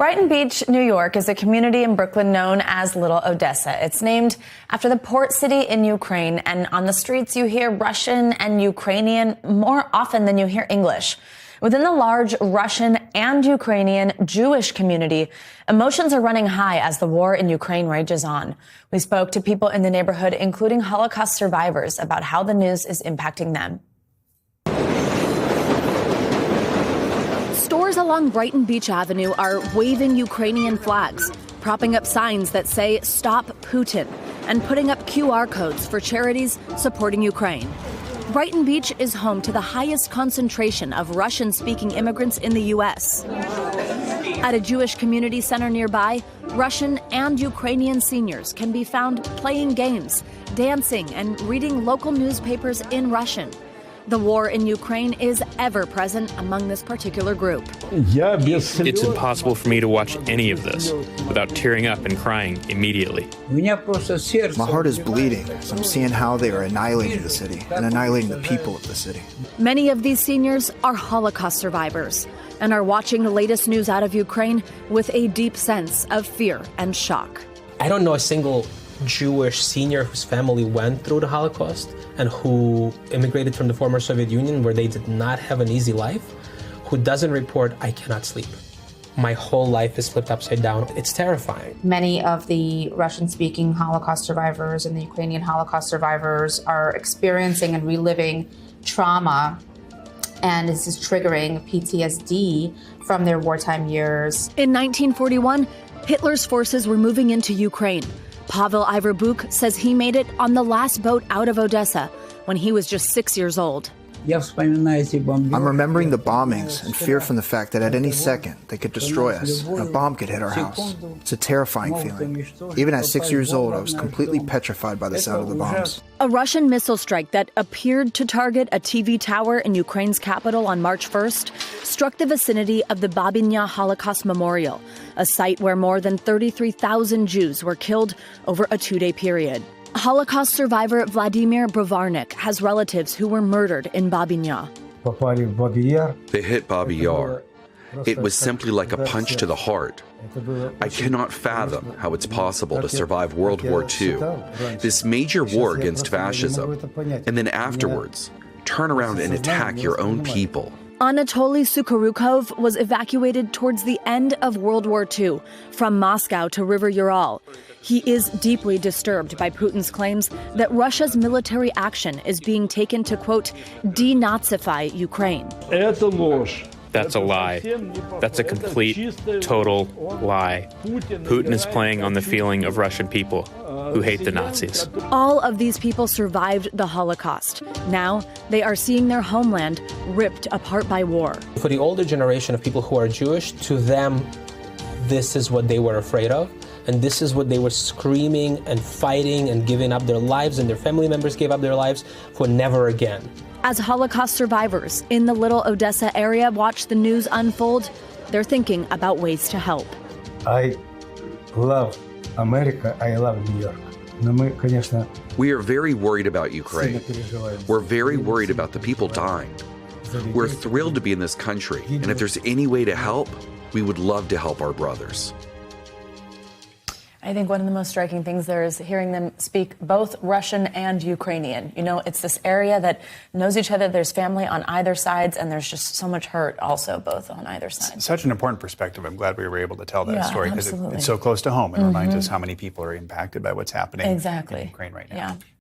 Brighton Beach, New York, is a community in Brooklyn known as Little Odessa. It's named after the port city in Ukraine, and on the streets you hear Russian and Ukrainian more often than you hear English. Within the large Russian and Ukrainian Jewish community, emotions are running high as the war in Ukraine rages on. We spoke to people in the neighborhood, including Holocaust survivors, about how the news is impacting them. Stores along Brighton Beach Avenue are waving Ukrainian flags, propping up signs that say "Stop Putin," and putting up QR codes for charities supporting Ukraine. Brighton Beach is home to the highest concentration of Russian-speaking immigrants in the U.S. At a Jewish community center nearby, Russian and Ukrainian seniors can be found playing games, dancing, and reading local newspapers in Russian. The war in Ukraine is ever present among this particular group. It's impossible for me to watch any of this without tearing up and crying immediately. My heart is bleeding as I'm seeing how they are annihilating the city and annihilating the people of the city. Many of these seniors are Holocaust survivors and are watching the latest news out of Ukraine with a deep sense of fear and shock. I don't know a single Jewish senior whose family went through the Holocaust and who immigrated from the former Soviet Union, where they did not have an easy life, who doesn't report, "I cannot sleep. My whole life is flipped upside down." It's terrifying. Many of the Russian-speaking Holocaust survivors and the Ukrainian Holocaust survivors are experiencing and reliving trauma, and this is triggering PTSD from their wartime years. In 1941, Hitler's forces were moving into Ukraine. Pavel Iverbuk says he made it on the last boat out of Odessa when he was just 6 years old. I'm remembering the bombings and fear from the fact that at any second they could destroy us and a bomb could hit our house. It's a terrifying feeling. Even at 6 years old, I was completely petrified by the sound of the bombs. A Russian missile strike that appeared to target a TV tower in Ukraine's capital on March 1st struck the vicinity of the Babinya Holocaust Memorial, a site where more than 33,000 Jews were killed over a 2-day period. Holocaust survivor Vladimir Brovarnik has relatives who were murdered in Babinya. They hit Babi Yar. It was simply like a punch to the heart. I cannot fathom how it's possible to survive World War II, this major war against fascism, and then afterwards, turn around and attack your own people. Anatoly Sukharukov was evacuated towards the end of World War II from Moscow to River Ural. He is deeply disturbed by Putin's claims that Russia's military action is being taken to, quote, denazify Ukraine. That's a lie. That's a complete, total lie. Putin is playing on the feeling of Russian people who hate the Nazis. All of these people survived the Holocaust. Now they are seeing their homeland ripped apart by war. For the older generation of people who are Jewish, to them, this is what they were afraid of. And this is what they were screaming and fighting and giving up their lives, and their family members gave up their lives for never again. As Holocaust survivors in the Little Odessa area watch the news unfold, they're thinking about ways to help. I love America, I love New York. We are very worried about Ukraine. We're very worried about the people dying. We're thrilled to be in this country, and if there's any way to help, we would love to help our brothers. I think one of the most striking things there is hearing them speak both Russian and Ukrainian. You know, it's this area that knows each other. There's family on either sides, and there's just so much hurt also both on either side. Such an important perspective. I'm glad we were able to tell that story because absolutely. it's so close to home and reminds us how many people are impacted by what's happening in Ukraine right now. Yeah.